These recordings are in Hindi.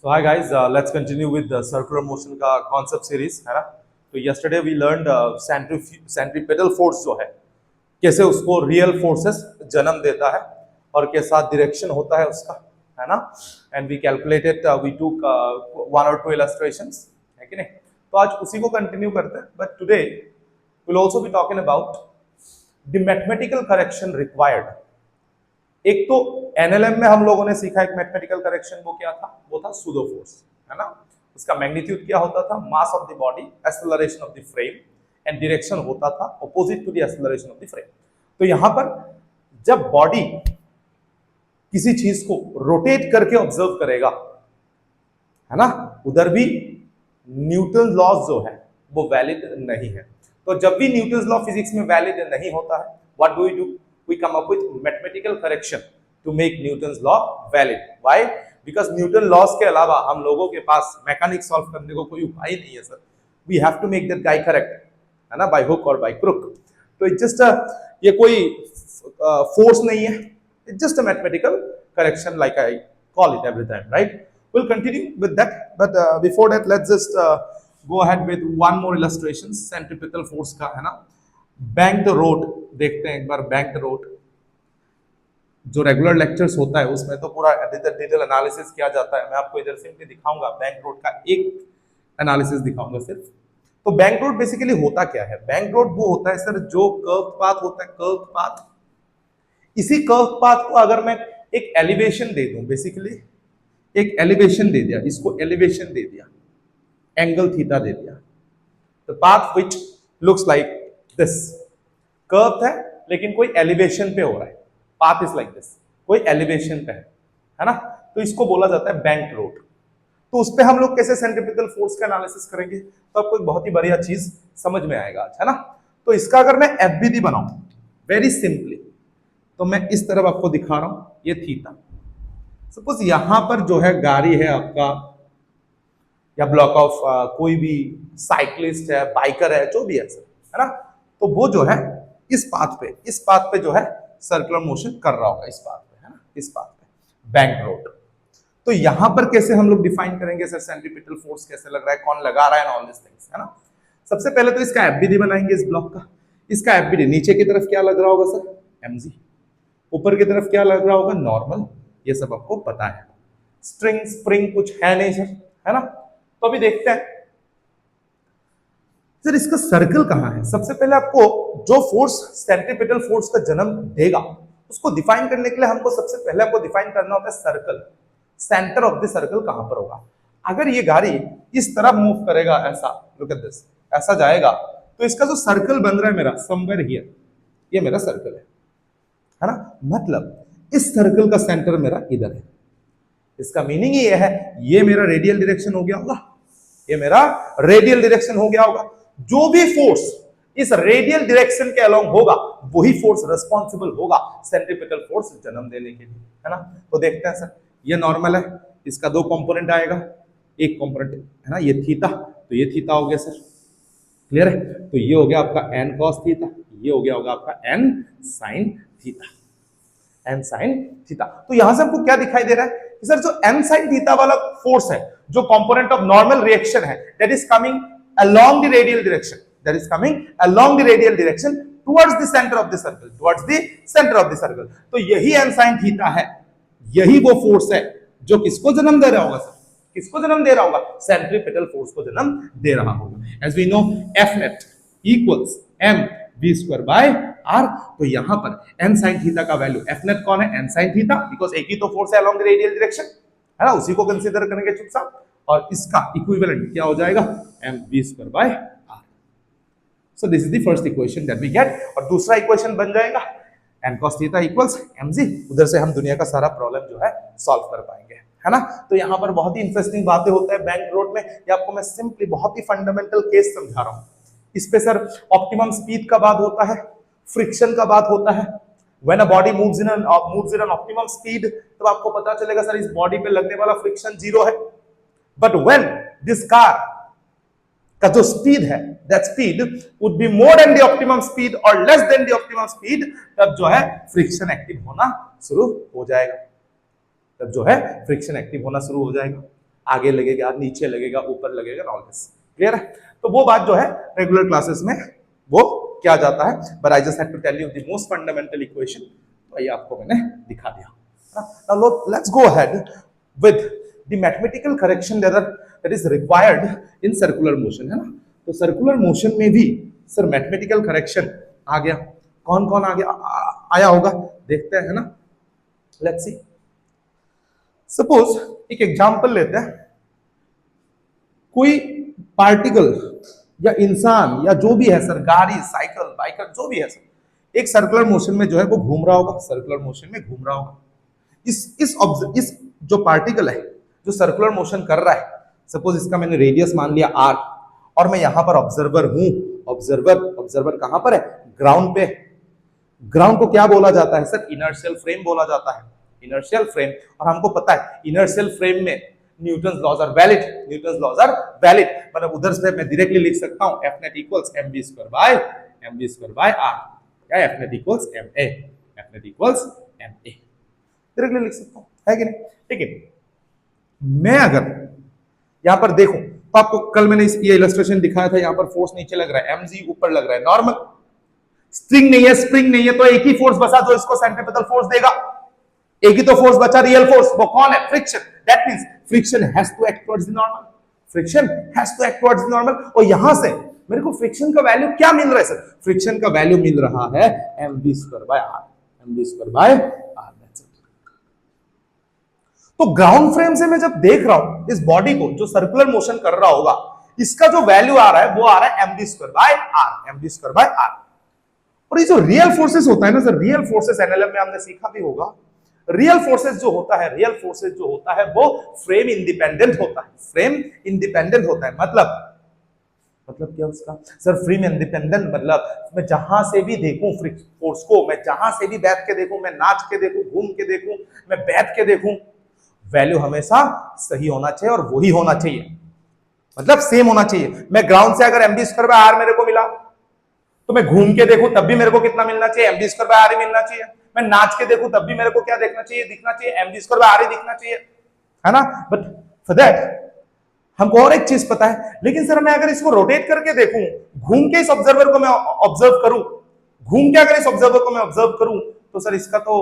So hi guys, let's continue with the circular motion का concept series है ना। तो yesterday we learned centripetal force जो है कैसे उसको real forces जन्म देता है और के साथ direction होता है उसका, है ना। And we calculated, we took one or two illustrations, है कि नहीं। तो आज उसी को continue करते हैं, but today we'll also be talking about the mathematical correction required। एक तो एनएलएम में हम लोगों ने सीखा एक मैथमेटिकल करेक्शन, वो क्या था, वो था सूडो फोर्स, है ना। उसका मैग्नीट्यूड क्या होता था, mass of the body, acceleration of the frame, and direction होता था opposite to the acceleration of the frame. तो यहां पर जब बॉडी किसी चीज को रोटेट करके ऑब्जर्व करेगा, है ना, उधर भी न्यूटन लॉज जो है वो वैलिड नहीं है। तो जब भी न्यूटन लॉ फिजिक्स में वैलिड नहीं होता है, what do we do, we come up with mathematical correction to make Newton's law valid. Why? Because Newton laws के अलावा हम लोगों के पास मैकेनिक्स सॉल्व करने को कोई उपाय नहीं है sir. We have to make that guy correct, है ना, by hook or by crook. तो it's just ये कोई force नहीं है, it's just a mathematical correction like I call it every time, right? We'll continue with that, but before that let's just go ahead with one more illustration centripetal force का, है ना। बैंक द रोड देखते हैं एक बार। बैंक द रोड जो रेगुलर लेक्चर्स होता है उसमें तो पूरा डिटेल एनालिसिस किया जाता है। मैं आपको इधर सिंपली दिखाऊंगा, बैंक रोड का एक एनालिसिस दिखाऊंगा सिर्फ। तो बैंक रोड बेसिकली होता क्या है, बैंक रोड वो होता है सर जो कर्व पाथ होता है, कर्व पाथ। इसी कर्व पाथ को अगर मैं एक एलिवेशन दे दूं, बेसिकली एक एलिवेशन दे दिया, इसको एलिवेशन दे दिया, एंगल थीटा दे दिया, the path which looks like this, curve है लेकिन कोई एलिवेशन पे हो रहा है, पाथ इज लाइक दिस, कोई एलिवेशन पे है ना। तो इसको बोला जाता है बैंक रोड। तो उस पे हम लोग कैसे सेंट्रीपिटल फोर्स का एनालिसिस करेंगे, तो आपको एक बहुत ही बढ़िया चीज समझ में आएगा आज, है ना। तो इसका अगर मैं एफबीडी बनाऊं वेरी सिंपली, तो मैं इस तरफ आपको दिखा रहा हूं, ये थीटा। सपोज यहां पर जो है गाड़ी है आपका, या ब्लॉक ऑफ कोई भी साइक्लिस्ट है, बाइकर है, जो भी है सर, है ना। तो वो जो है इस पाथ पे जो है सर्कुलर मोशन कर रहा होगा, इस पाथ पे, है ना, इस पाथ पे बैंक रोड। तो यहां पर कैसे हम लोग डिफाइन करेंगे सर सेंट्रीपिटल फोर्स कैसे लग रहा है, कौन लगा रहा है, ऑल दिस थिंग्स, है ना। सबसे पहले तो इसका एफबीडी बनाएंगे इस ब्लॉक का। इसका एफबीडी नीचे की तरफ क्या लग रहा होगा सर, एमजी। ऊपर की तरफ क्या लग रहा होगा, नॉर्मल। ये सब आपको पता है। स्ट्रिंग स्प्रिंग कुछ है नहीं सर, है ना। तो अभी देखते हैं सर इसका सर्कल कहां है। सबसे पहले आपको जो फोर्स सेंट्रीपिटल फोर्स का जन्म देगा उसको डिफाइन करने के लिए हमको सबसे पहले आपको डिफाइन करना होता है circle. Centre of the circle कहां पर होगा। अगर ये गाड़ी इस तरफ मूव करेगा, ऐसा, लुक एट दिस, ऐसा जाएगा, तो इसका जो सर्कल बन रहा है मेरा समवेयर हियर, ये मेरा सर्कल है ना। मतलब इस सर्कल का सेंटर मेरा इधर है। इसका मीनिंग ये है, ये मेरा रेडियल डायरेक्शन हो गया होगा, ये मेरा रेडियल डायरेक्शन हो गया होगा। जो भी फोर्स इस रेडियल डायरेक्शन के अलोंग होगा वही फोर्स रिस्पॉन्सिबल होगा सेंट्रीपिटल फोर्स जन्म देने के लिए, है ना। तो देखते हैं सर, ये नॉर्मल है, इसका दो कंपोनेंट आएगा, एक कंपोनेंट है ना ये थीटा, तो ये थीटा हो गया सर, क्लियर है। तो ये हो गया आपका एन कॉस थीटा, ये हो गया होगा आपका N sine theta, N sine theta. तो यहां से आपको क्या दिखाई दे रहा है कि सर जो एन साइन थीटा वाला फोर्स है, जो कंपोनेंट ऑफ नॉर्मल रिएक्शन है, that is coming along the radial direction, that is coming along the radial direction towards the center of the circle, towards the center of the circle। तो यही n sin theta है, यही वो फोर्स है जो किसको जन्म दे रहा होगा सर, किसको जन्म दे रहा होगा, सेंट्रीपिटल फोर्स को जन्म दे रहा होगा। as we know F net equals m v square by r। तो यहां पर n sin theta का वैल्यू, F net कौन है, n sin theta, बिकॉज एक ही तो फोर्स है along the radial direction, है ना, उसी को कंसीडर करेंगे चुपचाप। और इसका इक्विवेलेंट क्या हो जाएगा, M V square by R. So this is the first equation that we get. और दूसरा इक्वेशन बन जाएगा N cos theta equals mg। उधर से हम दुनिया का सारा प्रॉब्लम जो है सॉल्व कर पाएंगे, है ना। तो यहां पर बहुत ही इंटरेस्टिंग बातें होता है बैंक रोड में। ये आपको मैं सिंपली बहुत ही फंडामेंटल केस समझा रहा हूं। इस पे सर ऑप्टिमम स्पीड का बात होता है, फ्रिक्शन का बात होता है। When a body moves in an optimum speed, तो आपको पता चलेगा सर इस बॉडी पे लगने वाला फ्रिक्शन जीरो है। But when this car का जो स्पीड है, that speed would be more than the optimum speed or less than the optimum speed, तब जो है फ्रिक्शन एक्टिव होना शुरू हो जाएगा, तब जो है फ्रिक्शन एक्टिव होना शुरू हो जाएगा। आगे लगेगा, नीचे लगेगा, ऊपर लगेगा, ऑल दिस क्लियर है। तो वो बात जो है रेगुलर क्लासेस में वो क्या जाता है, but I just had to tell you the most fundamental equation, तो ये आपको मैंने दिखा दिया। Now let's go ahead with the mathematical correction that is required in circular motion, है ना। तो सर्कुलर मोशन में भी सर मैथमेटिकल करेक्शन आ गया, कौन कौन आ गया, आया होगा, देखते हैं, है ना। लेट्स सी, सपोज एक एग्जांपल लेते हैं, कोई पार्टिकल या इंसान या जो भी है सर, गाड़ी, साइकिल, बाइकर, जो भी है सर, एक सर्कुलर मोशन में जो है वो घूम रहा होगा, सर्कुलर मोशन में घूम रहा होगा। इस जो पार्टिकल है जो सर्कुलर मोशन कर रहा है, सपोज इसका मैंने रेडियस मान लिया r, और मैं यहां पर ऑब्जर्वर हूं। ऑब्जर्वर कहां पर है, ग्राउंड पे। ग्राउंड को क्या बोला जाता है सर, इनर्शियल फ्रेम बोला जाता है, इनर्शियल फ्रेम। और हमको पता है इनर्शियल फ्रेम में Newton's laws are valid, Newton's laws are valid. मतलब उधर से मैं डायरेक्टली लिख सकता हूं F net equals mv square by r, क्या F net equals ma, F net equals ma, directly लिख सकता हूं, है कि नहीं। लेकिन मैं अगर यहां पर देखूं तो आपको कल मैंने ये इलस्ट्रेशन दिखाया था, यहां पर फोर्स नीचे लग रहा है, mg ऊपर लग रहा है, नॉर्मल। स्ट्रिंग नहीं है, स्प्रिंग नहीं है, तो एक ही फोर्स बचा जो इसको सेंट्रीपिटल फोर्स देगा, एक ही तो फोर्स बचा, रियल फोर्स, वो कौन है, friction. That means friction has to act towards the normal, friction has to act towards the normal. और यहां से मेरे को फ्रिक्शन का वैल्यू क्या मिल रहा है सर, फ्रिक्शन का वैल्यू मिल रहा है mv square by r, mv square by r। तो ग्राउंड फ्रेम से मैं जब देख रहा हूं इस बॉडी को जो सर्कुलर मोशन कर रहा होगा, इसका जो वैल्यू आ रहा है वो आ रहा है mv square by r, mv square by r। और ये जो रियल फोर्सेस होता है ना सर, रियल फोर्सेस एनएलएम में हमने सीखा भी होगा, रियल फोर्सेस जो होता है वो फ्रेम इंडिपेंडेंट होता है, फ्रेम इंडिपेंडेंट होता है। मतलब क्या उसका सर, फ्रेम इंडिपेंडेंट मतलब मैं जहां से भी देखूं फोर्स को, मैं जहां से भी बैठ के देखूं, मैं नाच के देखूं, घूम के देखूं, मैं बैठ के देखूं, वैल्यू हमेशा सही होना चाहिए और वही होना चाहिए, मतलब सेम होना चाहिए। मैं ग्राउंड से अगर mv स्क्वायर बाय r मेरे को मिला, तो मैं घूम के देखूं तब भी मेरे को कितना मिलना चाहिए, mv स्क्वायर बाय r ही मिलना चाहिए। मैं नाच के देखूं तब भी मेरे को क्या देखना चाहिए, दिखना चाहिए mv स्क्वायर बाय r ही दिखना चाहिए, है ना। बट फॉर दैट हमको और एक चीज पता है, लेकिन सर मैं अगर इसको रोटेट करके देखूं, घूम के इस ऑब्जर्वर को मैं ऑब्जर्व करूं, घूम के अगर इस ऑब्जर्वर को मैं ऑब्जर्व करूं, तो सर इसका तो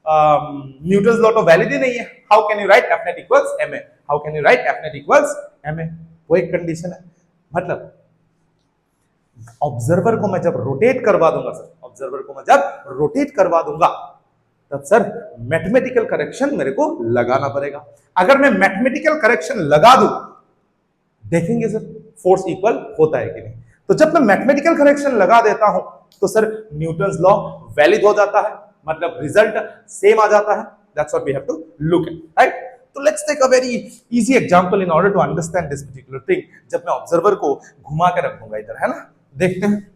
न्यूटन्स लॉ तो वैलिड ही नहीं है। How can you right F net equals ma, how can you right F net equals ma, वो एक कंडीशन है। मतलब ऑब्जर्वर को मैं जब रोटेट करवा दूंगा सर, ऑब्जर्वर को मैं जब रोटेट करवा दूंगा, तब सर मैथमेटिकल करेक्शन मेरे को लगाना पड़ेगा। अगर मैं मैथमेटिकल करेक्शन लगा दूं, देखेंगे सर फोर्स इक्वल होता है कि नहीं। तो जब मैं मैथमेटिकल करेक्शन लगा देता हूं, तो सर न्यूटन्स लॉ वैलिड हो जाता है, मतलब रिजल्ट सेम आ जाता है। That's what we have to look at, right. तो let's take a very easy example in order to understand this particular thing. जब मैं ऑब्जर्वर को घुमा के रखूंगा इधर, है ना, देखते हैं।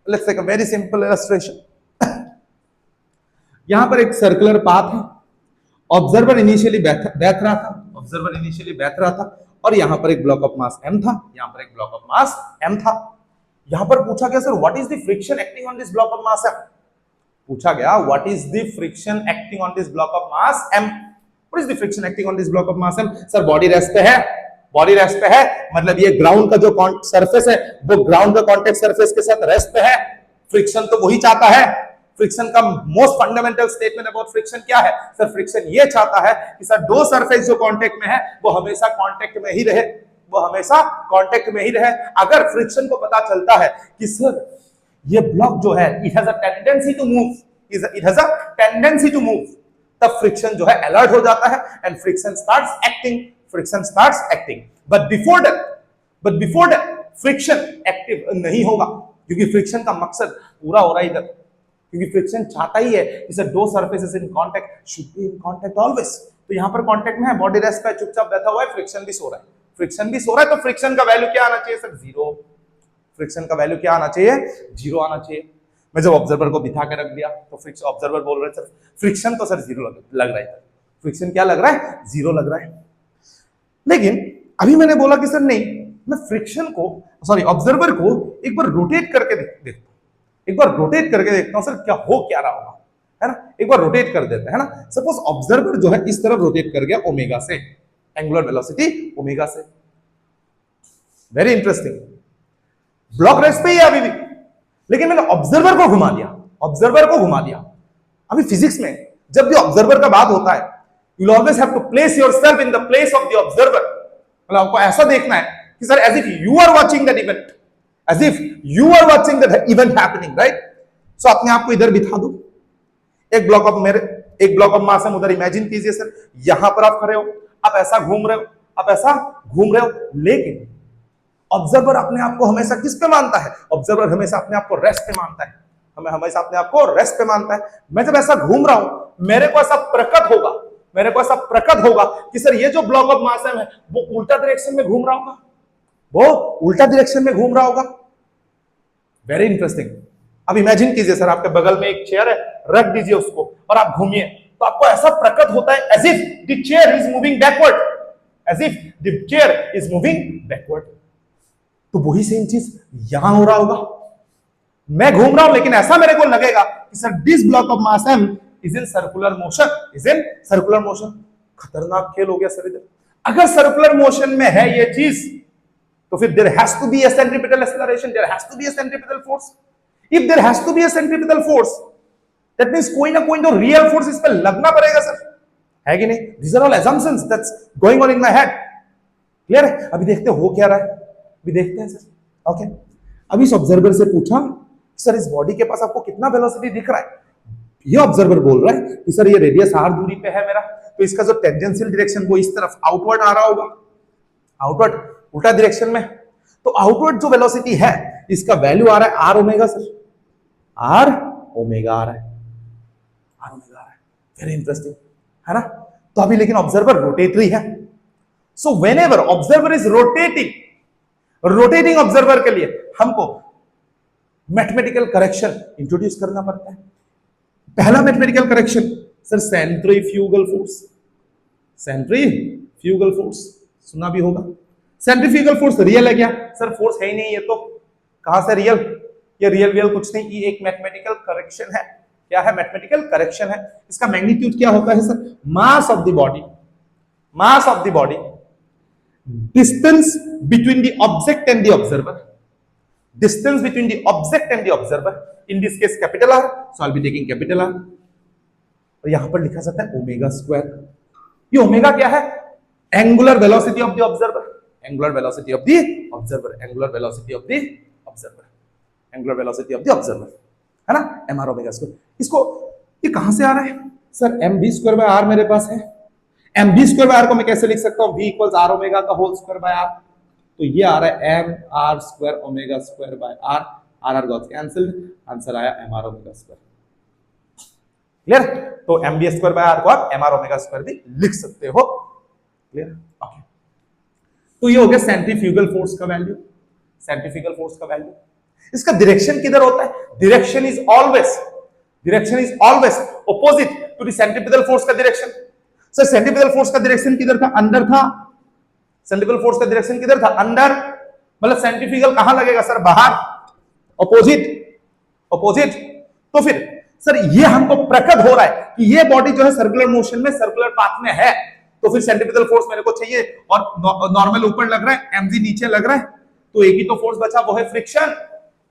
Let's take a very simple illustration. यहां पर एक सर्कुलर पाथ है, ऑब्जर्वर इनिशियली बैठ रहा था, और यहां पर एक ब्लॉक ऑफ मास m था, यहां पर एक ब्लॉक ऑफ मास m था। यहां पर पूछा गया sir what is the friction acting on this block of mass m, पूछा गया what is the friction acting on this block of mass m, what is the friction acting on this block of mass m। Sir body rest पे है, बॉडी रेस्ट पे है, मतलब ये ग्राउंड का जो सरफेस है वो ग्राउंड का कांटेक्ट सरफेस के साथ रेस्ट पे है। फ्रिक्शन तो वही चाहता है, फ्रिक्शन का most fundamental statement about friction क्या है सर, फ्रिक्शन ये चाहता है कि सर दो सरफेस जो कांटेक्ट में है वो हमेशा कांटेक्ट में ही रहे, वो हमेशा कांटेक्ट में ही रहे। अगर फ्रिक्शन को पता चलता है कि सर ये ब्लॉक जो है it has a tendency to move, it has a tendency to move, तब फ्रिक्शन जो है अलर्ट हो जाता है and friction starts acting, friction starts acting. But before that friction active नहीं होगा, क्योंकि फ्रिक्शन का मकसद पूरा हो रहा है इधर, क्योंकि फ्रिक्शन चाहता ही है कि सर दो surfaces in contact should be in contact always. तो यहां पर कांटेक्ट में है, बॉडी रेस्ट पे चुपचाप बैठा हुआ है, फ्रिक्शन भी सो रहा है, फ्रिक्शन भी सो रहा है, तो फ्रिक्शन का वैल्यू क्या आना चाहिए सर, जीरो। फ्रिक्शन का वैल्यू क्या आना चाहिए, जीरो आना चाहिए। मैं जब ऑब्जर्वर को बिठा के रख दिया तो फ्रिक्शन, ऑब्जर्वर बोल रहे सर फ्रिक्शन तो सर जीरो लग रहा है, फ्रिक्शन क्या लग रहा है, जीरो लग रहा है। लेकिन अभी मैंने बोला कि सर नहीं, मैं फ्रिक्शन को, सॉरी ऑब्जर्वर को एक बार रोटेट करके देखता हूं, एक बार रोटेट करके देखता हूं सर क्या हो क्या रहा होगा, है ना, एक बार रोटेट कर देते हैं, है ना। सपोज ऑब्जर्वर जो है इस तरफ रोटेट कर गया ओमेगा से, एंगुलर वेलोसिटी ओमेगा से। Very interesting. ब्लॉक रेस्ट पे ही है अभी भी, लेकिन मैंने ऑब्जर्वर को घुमा दिया, ऑब्जर्वर को घुमा दिया। अभी फिजिक्स में जब भी ऑब्जर्वर का बात होता है, you will always have to place yourself in the place of the observer. मतलब आपको ऐसा देखना है कि sir as if you are watching that event, as if you are watching that event happening, right. So अपने आप को इधर बिठा दो, एक ब्लॉक ऑफ मास है उधर इमेजिन कीजिए सर, यहां पर आप खड़े हो, आप ऐसा घूम रहे हो, आप ऐसा घूम रहे हो, लेकिन ऑब्जर्वर अपने आप को हमेशा किस पे मानता है? ऑब्जर्वर हमेशा अपने आप को रेस्ट पे मानता है, हमें हमेशा अपने आप को रेस्ट पे मानता है। मैं जब ऐसा घूम रहा हूं, मेरे को ऐसा प्रकट होगा, मेरे को ऐसा प्रकट होगा कि सर ये जो ब्लॉक ऑफ मास है वो उल्टा डायरेक्शन में घूम रहा होगा, वो उल्टा डायरेक्शन में घूम रहा होगा। Very interesting. अब इमेजिन कीजिए सर आपके बगल में एक चेयर है, रख दीजिए उसको और आप घूमिए, तो आपको ऐसा प्रकट होता है as if the chair is moving backward, as if the chair is moving backward. तो वही सेम चीज यहां हो रहा होगा। मैं घूम रहा हूं लेकिन ऐसा मेरे को लगेगा कि sir this block of mass m is in circular motion, is in circular motion. खतरनाक खेल हो गया सर इधर। अगर सर्कुलर मोशन में है ये चीज, तो फिर there has to be a centripetal acceleration, there has to be a centripetal force. If there has to be a centripetal force, that means कोई ना कोई तो रियल फोर्स इस पे लगना पड़ेगा सर, है कि नहीं? These are all assumptions that's going on in my head. Clear है? अभी देखते हो क्या रहा है, अभी देखते हैं सर। ओके, अभी इस ऑब्जर्वर से पूछा सर इस बॉडी के पास आपको कितना वेलोसिटी दिख रहा है? ये ऑब्जर्वर बोल रहा है कि सर ये रेडियस r दूरी पे है मेरा, तो इसका जो टेंजेंशियल डायरेक्शन वो इस तरफ आउटवर्ड आ रहा होगा, आउटवर्ड उल्टा डायरेक्शन में। तो आउटवर्ड जो वेलोसिटी है इसका वैल्यू आ रहा है r omega sir, r omega आ रहा है, r ओमेगा आ रहा है। वेरी इंटरेस्टिंग, है ना। तो अभी लेकिन ऑब्जर्वर रोटेटरी है, so whenever observer is rotating, rotating observer के लिए हमको मैथमेटिकल करेक्शन इंट्रोड्यूस करना पड़ता है। पहला mathematical correction sir centrifugal force, centrifugal force सुना भी होगा। सेंट्रीफ्यूगल फोर्स रियल है क्या? सर फोर्स है ही नहीं, ये तो कहां से रियल? ये रियल कुछ नहीं, ये एक मैथमेटिकल करेक्शन है। क्या है? मैथमेटिकल करेक्शन है। इसका मैग्नीट्यूड क्या होता है sir? Mass of the body, mass of the body, distance between the object and the observer, distance between the object and the observer, in this case capital R, so I'll be taking capital R। और यहां पर लिखा जाता है ओमेगा स्क्वायर। ये ओमेगा क्या है? Angular velocity of the observer, angular velocity of the observer, angular velocity of the observer, angular velocity of the observer, है ना, mr ओमेगा स्क्वायर। इसको ये कहां से आ रहा है sir? mv square by r मेरे पास है। mv स्क्वायर बाय r को मैं कैसे लिख सकता हूं? v इक्वल्स r ओमेगा का होल स्क्वायर बाय r। तो ये आ रहा है M R square omega square by R, R R got cancelled, answer आया M R omega square. Clear? तो M B square by R को आप एम आर ओमेगा स्क्वायर भी लिख सकते हो। क्लियर? ओके, तो ये हो गया सेंट्रीफ्यूगल फोर्स का वैल्यू, सेंट्रीफ्यूगल फोर्स का वैल्यू। इसका डायरेक्शन किधर होता है? Direction is always opposite to the centripetal force का डायरेक्शन। सर सेंट्रीपिटल फोर्स का डायरेक्शन किधर था? अंदर था। सेंट्रीपिटल फोर्स का डायरेक्शन किधर था? अंदर। मतलब सेंट्रीफ्यूगल कहां लगेगा सर? बाहर, ऑपोजिट, ऑपोजिट। तो फिर सर ये हमको प्रकट हो रहा है कि ये बॉडी जो है सर्कुलर मोशन में, सर्कुलर पाथ में है, तो फिर सेंट्रीपिटल फोर्स मेरे को चाहिए, और नॉर्मल ऊपर लग रहा है, mg नीचे लग रहा है, तो एक ही तो फोर्स बचा, वो है फ्रिक्शन,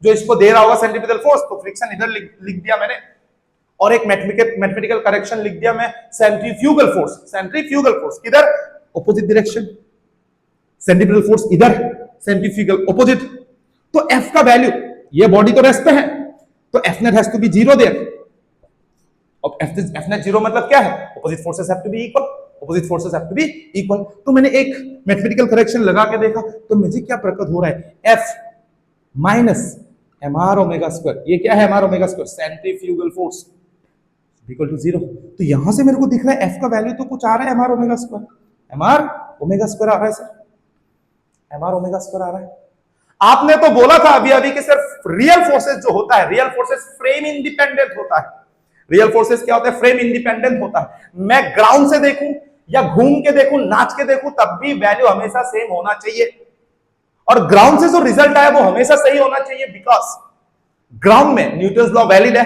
जो इसको दे रहा होगा सेंट्रीपिटल फोर्स। तो फ्रिक्शन इधर लिख दिया मैंने, और एक मैथमेटिकल करेक्शन लिख दिया मैं, सेंट्रीफ्यूगल फोर्स। सेंट्रीफ्यूगल फोर्स किधर? Opposite direction. सेंट्रीपिटल फोर्स इधर, सेंट्रीफ्यूगल ऑपोजिट। तो F का वैल्यू, ये बॉडी तो रेस्ट पे है, तो F net has to be 0 there. अब F net 0 मतलब क्या है? Opposite forces have to be equal, opposite forces have to be equal. तो मैंने एक मैथमेटिकल करेक्शन लगा के देखा, तो मुझे क्या प्रकट हो रहा है? F minus mr omega square, ये क्या है mr omega square? Centrifugal force equal to 0। तो यहां से मेरे को दिख रहा है F का वैल्यू तो कुछ आ रहा है, mr omega square, mr omega square आ रहा है सर, mr ओमेगा स्क्वायर आ रहा है। आपने तो बोला था अभी अभी कि सिर्फ रियल फोर्सेस जो होता है, रियल फोर्सेस फ्रेम इंडिपेंडेंट होता है। रियल फोर्सेस क्या होता है? फ्रेम इंडिपेंडेंट होता है। मैं ग्राउंड से देखूं या घूम के देखूं, नाच के देखूं, तब भी वैल्यू हमेशा सेम होना चाहिए, और ग्राउंड से जो रिजल्ट आया वो हमेशा सही होना चाहिए, बिकॉज ग्राउंड में न्यूटन्स लॉ वैलिड है,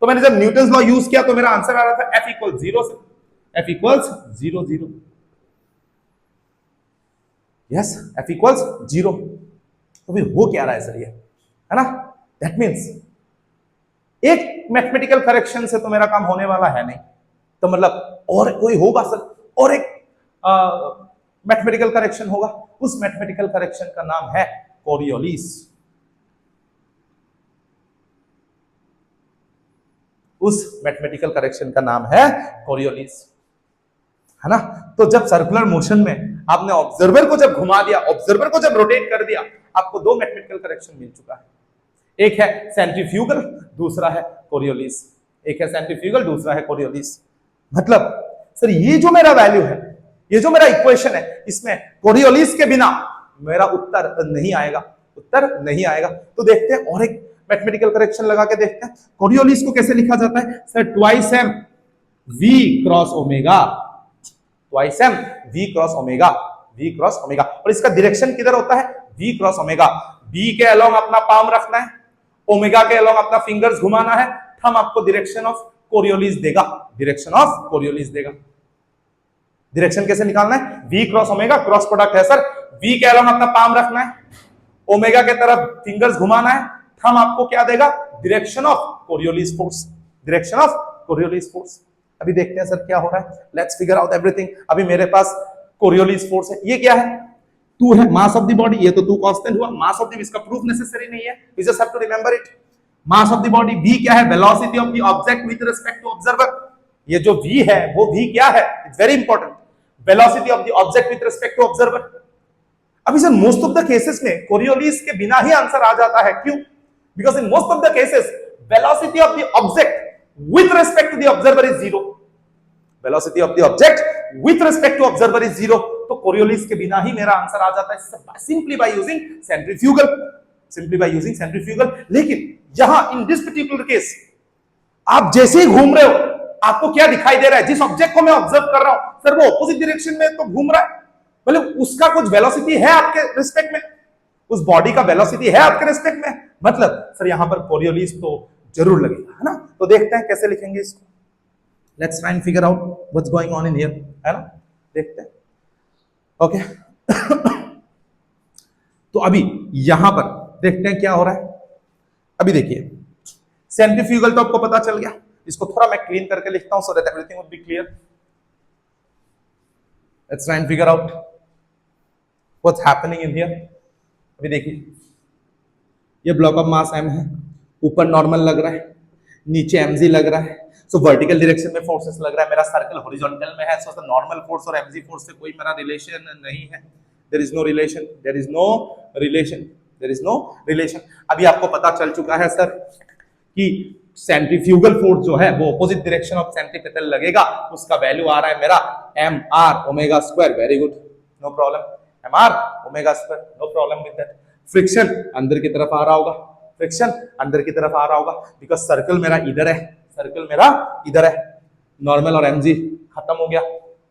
तो मैंने जब न्यूटन्स लॉ यूज किया तो मेरा आंसर आ रहा था F इक्वल 0 से, F equals 0 0, yes F equals 0। तो फिर हो क्या रहा है सर ये, है ना? दैट मीन्स एक मैथमेटिकल करेक्शन से तो मेरा काम होने वाला है नहीं, तो मतलब और कोई होगा सर, और एक मैथमेटिकल करेक्शन होगा। उस मैथमेटिकल करेक्शन का नाम है कोरियोलिस। उस मैथमेटिकल करेक्शन का नाम है कोरियोलिस, है ना? तो जब सर्कुलर मोशन में आपने ऑब्जर्वर को जब घुमा दिया, ऑब्जर्वर को जब रोटेट कर दिया, आपको दो मैथमेटिकल करेक्शन मिल चुका है। एक है सेंट्रीफ्यूगल, दूसरा है कोरियोलिस। एक है सेंट्रीफ्यूगल, दूसरा है कोरियोलिस। मतलब सर ये जो मेरा वैल्यू है, ये जो मेरा इक्वेशन है, इसमें कोरियोलिस के बिना मेरा उत्तर नहीं आएगा, उत्तर नहीं आएगा। तो देखते हैं और एक मैथमेटिकल करेक्शन लगा के देखते हैं। कोरियोलिस को कैसे लिखा जाता है sir? Twice M V cross omega, twice M V cross omega, V cross omega. और इसका डायरेक्शन किधर होता है? V cross omega. बी के अलोंग अपना पाम रखना है, ओमेगा के अलोंग अपना फिंगर्स घुमाना है, हम आपको डायरेक्शन ऑफ कोरियोलिस देगा, डायरेक्शन ऑफ कोरियोलिस देगा। डायरेक्शन कैसे निकालना है? V cross omega, cross product है सर। वी के अलोंग अपना पाम रखना है, ओमेगा के तरफ फिंगर्स घुमाना है, हम आपको क्या देगा? Direction of Coriolis force, direction of Coriolis force. अभी देखते हैं सर क्या हो रहा है। Let's figure out everything. अभी मेरे पास कोरियोलिस फोर्स है, ये क्या है? 2 है, मास ऑफ द बॉडी, ये तो 2 कांस्टेंट हुआ। मास ऑफ द, इसका प्रूफ नेसेसरी नहीं है, we just have to remember it. Mass of the body, v क्या है? Velocity of the object with respect to observer. ये जो v है वो v क्या है? It's very important, velocity of the object with respect to observer. अभी sir most of the cases में कोरियोलिस के बिना ही आंसर आ जाता है, क्यों? Because in most of the cases velocity of the object with respect to the observer is 0, velocity of the object with respect to observer is 0। तो कोरियोलिस के बिना ही मेरा आंसर आ जाता है simply by using centrifugal, simply by using centrifugal. लेकिन यहां इन दिस पर्टिकुलर केस आप जैसे ही घूम रहे हो, आपको क्या दिखाई दे रहा है? जिस ऑब्जेक्ट को मैं ऑब्जर्व कर रहा हूं सर वो ऑपोजिट डायरेक्शन में तो घूम रहा है, मतलब उसका कुछ वेलोसिटी है आपके रिस्पेक्ट में, उस बॉडी का वेलोसिटी है आपके रिस्पेक्ट में, मतलब सर यहां पर कोरियोलिस तो जरूर लगेगा, है ना? तो देखते हैं कैसे लिखेंगे इसको। Let's try and figure out what's going on in here, है ना? देखते हैं। ओके तो अभी यहां पर देखते हैं क्या हो रहा है। अभी देखिए सेंट्रीफ्यूगल तो आपको पता चल गया, इसको थोड़ा मैं क्लीन करके लिखता हूं so that everything would be clear. Let's try and figure out what's happening in here. अभी देखिए ये ब्लॉक ऑफ मास m है, ऊपर नॉर्मल लग रहा है, नीचे mg लग रहा है, सो वर्टिकल डायरेक्शन में फोर्सेस लग रहा है। मेरा सर्कल हॉरिजॉन्टल में है, सो नॉर्मल फोर्स और mg फोर्स से कोई मेरा रिलेशन नहीं है, there is no relation, there is no relation, there is no relation. अभी आपको पता चल चुका है सर कि सेंट्रीफ्यूगल फोर्स जो है वो ऑपोजिट डायरेक्शन ऑफ सेंट्रीपिटल लगेगा, उसका वैल्यू आ रहा है मेरा mr omega square. Very good, no problem, mr omega square, no problem with that. Friction अंदर की तरफ आ रहा होगा, फ्रिक्शन अंदर की तरफ आ रहा होगा, बिकॉज सर्कल मेरा इधर है, सर्कल मेरा इधर है। नॉर्मल और mg खत्म हो गया,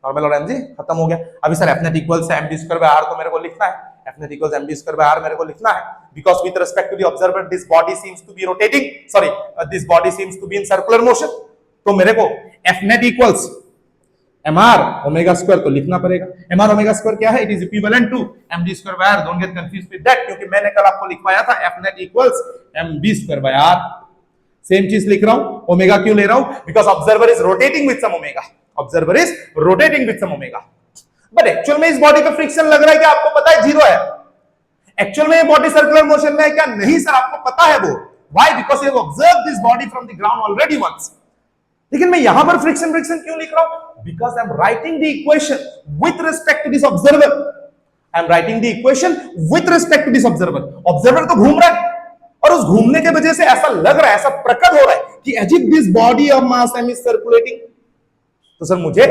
नॉर्मल और mg खत्म हो गया। अभी सर F net इक्वल से md स्क्वायर बाय r को मेरे को लिखना है, F net equal md square by r मेरे को लिखना है, because with respect to the observer this body seems to be rotating, sorry this body seems to be in circular motion. तो मेरे को F net equals mr omega square तो लिखना पड़ेगा। mr ओमेगा स्क्वायर क्या है? It is equivalent to md square by r, don't get confused with that, क्योंकि मैंने कल आपको लिखवाया था F net equals mb square by r। Same चीज लिख रहा हूं, ओमेगा क्यों ले रहा हूं? Because observer is rotating with some omega, observer is rotating with some omega. But actual में इस बॉडी पे फ्रिक्शन लग रहा है कि आपको पता है 0 है? एक्चुअल में ये बॉडी सर्कुलर मोशन में है क्या? नहीं सर, आपको पता है वो। Why? Because you have observed this body from the ground already once. लेकिन मैं यहां पर फ्रिक्शन फ्रिक्शन क्यों लिख रहा हूं? Because I am writing the equation with respect to this observer, I am writing the equation with respect to this observer. Observer तो घूम रहा है और उस घूमने के वजह से ऐसा लग रहा है, ऐसा प्रकट हो रहा है कि as if this body of mass m is circulating. तो सर मुझे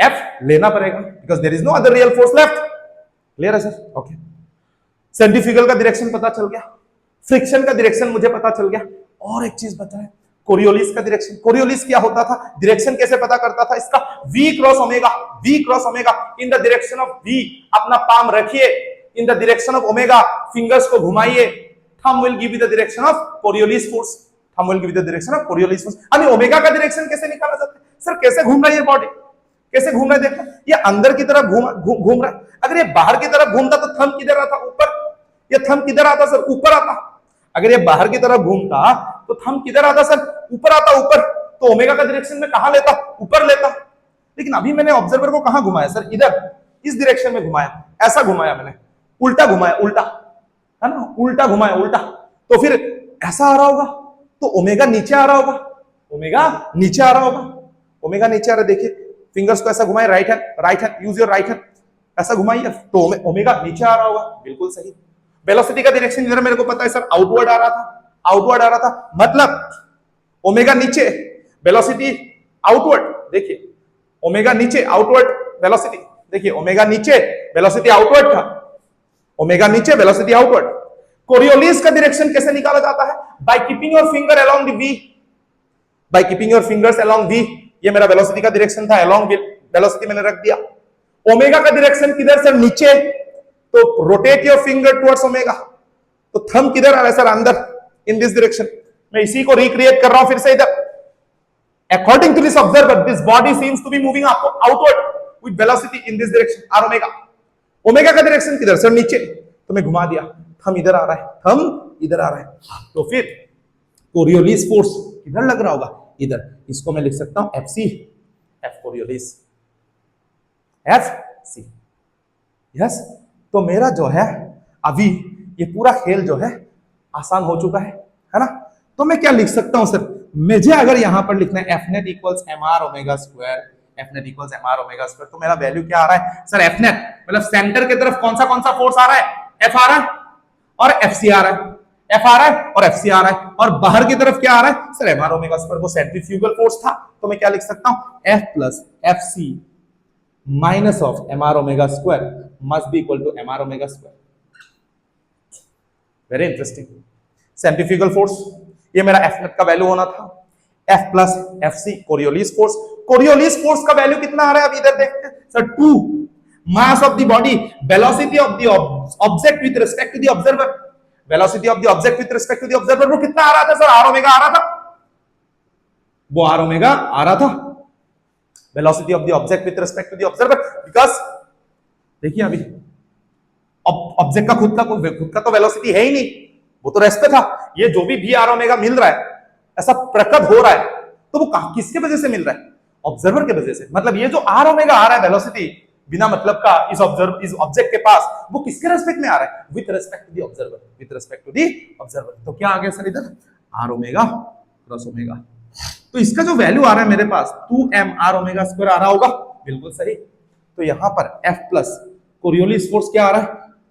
F लेना पड़ेगा, because there is no other real force left. Clear है सर? ओके, सेंट्रीफ्यूगल का डायरेक्शन पता चल गया, फ्रिक्शन का डायरेक्शन मुझे पता चल गया, और एक चीज बता है कोरियोलिस का डायरेक्शन। कोरियोलिस क्या होता था? डायरेक्शन कैसे पता करता था इसका? v cross omega, v cross omega in the direction of v, अपना पाम रखिए, in the direction of omega fingers को घुमाइए, thumb will give you the direction of Coriolis force, हम will give the direction of Coriolis force. अभी ओमेगा का डायरेक्शन कैसे निकाला जाता है? सर कैसे घूम रहा है ये बॉडी, कैसे घूम रहा है देखो, ये अंदर की तरफ घूम रहा है। अगर ये बाहर की तरफ घूमता तो थंब किधर आता? ऊपर। ये थंब किधर आता सर? ऊपर आता। अगर ये बाहर की तरफ घूमता तो थंब किधर आता सर? ऊपर आता, ऊपर। तो ओमेगा का डायरेक्शन में कहां लेता? ऊपर लेता। लेकिन अभी मैंने ऑब्जर्वर को कहां घुमाया सर? इधर, इस डायरेक्शन में घुमाया, ऐसा घुमाया मैंने, उल्टा घुमाया, उल्टा, है ना, उल्टा घुमाया, उल्टा। तो फिर ऐसा आ रहा होगा, तो ओमेगा नीचे आ रहा होगा, ओमेगा नीचे आ रहा होगा, ओमेगा नीचे आ रहा है। देखिए फिंगर्स को ऐसा घुमाए, right hand, use your right hand, ऐसा घुमाइए तो ओमेगा नीचे आ रहा होगा, बिल्कुल सही। वेलोसिटी का डायरेक्शन इधर मेरे को पता है सर, आउटवर्ड आ रहा था, आउटवर्ड आ रहा था, मतलब ओमेगा नीचे, वेलोसिटी आउटवर्ड। देखिए ओमेगा नीचे, आउटवर्ड वेलोसिटी, देखिए ओमेगा नीचे, वेलोसिटी आउटवर्ड था, ओमेगा नीचे, वेलोसिटी आउटवर्ड। कोरियोलिस का डायरेक्शन कैसे निकाला जाता है? By keeping your finger along the V, by keeping your fingers along V. ये मेरा वेलोसिटी का डायरेक्शन था, अलोंग वेलोसिटी मैंने रख दिया। ओमेगा का डायरेक्शन किधर सर? नीचे, तो rotate your finger towards omega. तो थंब किधर आ रहा है सर? अंदर, इन दिस डायरेक्शन। मैं इसी को रिक्रिएट कर रहा हूं फिर से इधर। According to this observer, this body seems to be moving outward with velocity in this direction, r omega. Omega का डायरेक्शन किधर सर? नीचे। तो मैं घुमा दिया, थंब इधर आ रहा है, थंब इधर आ रहा है, तो फिर कोरियोलिस फोर्स किधर लग रहा होगा? इधर। इसको मैं लिख सकता हूं FC, F Coriolis, FC। Yes, तो मेरा जो है अभी ये पूरा खेल जो है आसान हो चुका है ना? तो मैं क्या लिख सकता हूं सर? मुझे अगर यहां पर लिखना है Fnet equals mr omega square, Fnet equals mr omega square, तो मेरा वैल्यू क्या आ रहा है सर? Fnet मतलब सेंटर की तरफ कौन सा फोर्स आ रहा है? F आ रहा है और FC आ रहा है, F आ रहा है और FC आ रहा है, और बाहर की तरफ क्या आ रहा है सर? mr omega square. वो सेंट्रीफ्यूगल फोर्स था, तो मैं क्या लिख सकता हूं? F plus FC minus of mr omega square must be equal to mr omega square. Very interesting. Centrifugal force, ये मेरा Fnet का वैल्यू होना था, F plus FC Coriolis force. Coriolis force का वैल्यू कितना आ रहा है? अब इधर देखते हैं sir, 2 mass of the body, velocity of the object with respect to the observer, velocity of the object with respect to the observer, वो कितना आ रहा था सर? r ओमेगा आ रहा था, वो r ओमेगा आ रहा था, velocity of the object with respect to the observer. Because देखिए अभी ऑब्जेक्ट का खुद का तो वेलोसिटी है ही नहीं, वो तो रेस्ट पे था। ये जो भी v r ओमेगा मिल रहा है, ऐसा प्रकट हो रहा है, तो वो किसके वजह से मिल रहा है? ऑब्जर्वर के वजह से। मतलब ये जो r ओमेगा आ रहा है वेलोसिटी बिना मतलब का इस ऑब्जेक्ट के पास, वो किसके रेस्पेक्ट में आ रहा है? With respect to the observer, with respect to the observer. तो क्या आ गया सर इधर? r omega cross omega. तो इसका जो वैल्यू आ रहा है मेरे पास 2m r ओमेगा स्क्वायर आ रहा होगा, बिल्कुल सही। तो यहां पर F प्लस कोरियोलिस फोर्स क्या आ रहा है?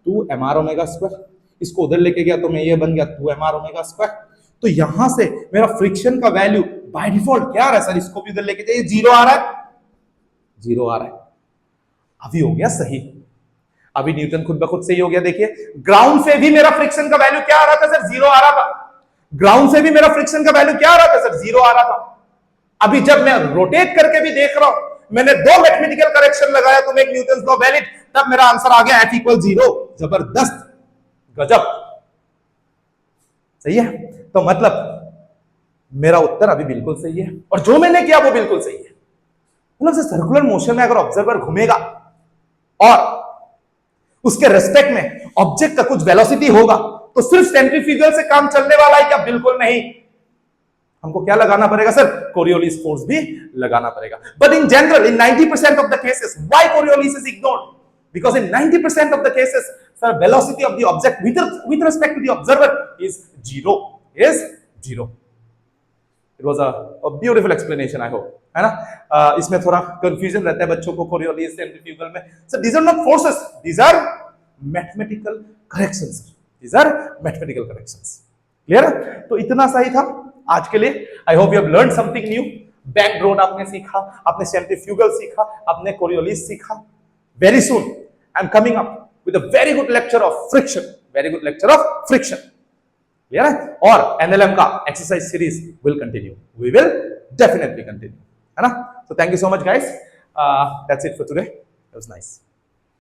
2m r omega square. इसको उधर लेके गया तो मैं ये बन गया 2m r ओमेगा स्क्वायर। तो यहां से मेरा फ्रिक्शन का वैल्यू बाय डिफॉल्ट क्या आ रहा है सर? इसको भी उधर लेके जाइए, 0 आ रहा है, 0 आ रहा है। अभी हो गया सही, अभी न्यूटन खुद ब खुद सही हो गया। देखिए ग्राउंड से भी मेरा फ्रिक्शन का वैल्यू क्या आ रहा था सर? 0 आ रहा था। ग्राउंड से भी मेरा फ्रिक्शन का वैल्यू क्या आ रहा था सर? 0 आ रहा था। अभी जब मैं रोटेट करके भी देख रहा हूं, मैंने 2 मैथमेटिकल करेक्शन लगाया तो मेक न्यूटन्स लॉ वैलिड, तब मेरा आंसर आ गया F इक्वल 0। जबरदस्त, गजब, सही है। तो मतलब मेरा उत्तर अभी बिल्कुल सही है, और जो मैंने किया वो बिल्कुल सही है। मतलब सर्कुलर मोशन में अगर ऑब्जर्वर घूमेगा और उसके रेस्पेक्ट में ऑब्जेक्ट का कुछ वेलोसिटी होगा, तो सिर्फ सेंट्रीफ्यूगल से काम चलने वाला है क्या? बिल्कुल नहीं। हमको क्या लगाना पड़ेगा सर? कोरियोलिस फोर्स भी लगाना पड़ेगा। But in general, in 90% of the cases, why Coriolis is ignored? Because in 90% of the cases, sir, velocity of the object with respect to the observer is 0, is 0. It was a beautiful explanation, I hope, है ना? इसमें थोड़ा confusion रहता है बच्चों को कोरियोलिस सेंट्रीफ्यूगल में। So these are not forces, these are mathematical corrections. These are mathematical corrections. Clear? तो इतना सही था आज के लिए। I hope you have learned something new. Back drone आपने सीखा, आपने सेंट्रीफ्यूगल सीखा, आपने कोरियोलिस सीखा। Very soon, I am coming up with a very good lecture of friction, very good lecture of friction. Clear है? और NLM का exercise series will continue. We will definitely continue. है ना? So thank you so much guys. That's it for today. It was nice.